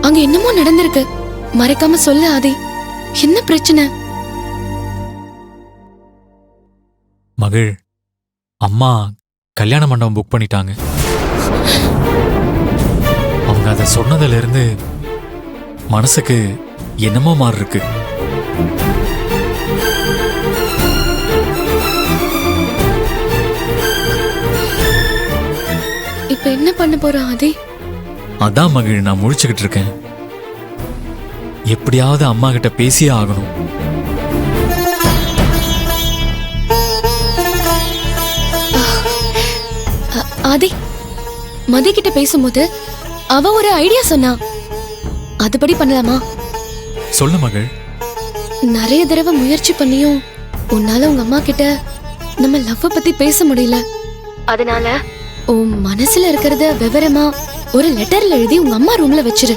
அங்க என்னமோ நடந்திருக்கு. மறைக்காம சொல்லு ஆதி. என்ன பிரச்சனை? மகள், அம்மா கல்யாண மண்டபம் புக் பண்ணிட்டாங்க. அவங்க அதை சொன்னதுல இருந்து மனசுக்கு என்னமோ மாதிரி இருக்கு. இப்ப என்ன பண்ண போற ஆதி? அதான் மகள் நான் முழிச்சுக்கிட்டு இருக்கேன். எப்படியாவது அம்மா கிட்ட பேசியே ஆகணும். ஆதி, மதி கிட்ட பேசும்போது அவ ஒரு ஐடியா சொன்னா. அதுபடி பண்ணலாமா? சொல்லு மகள். நிறைய தடவை முயற்சி பண்ணியும் உன்னால உங்க அம்மா கிட்ட நம்ம லவ் பத்தி பேச முடியல. அதனால உன் மனசுல இருக்கிறத விவரமா ஒரு லெட்டர்ல எழுதி உங்க அம்மா ரூம்ல வச்சிரு.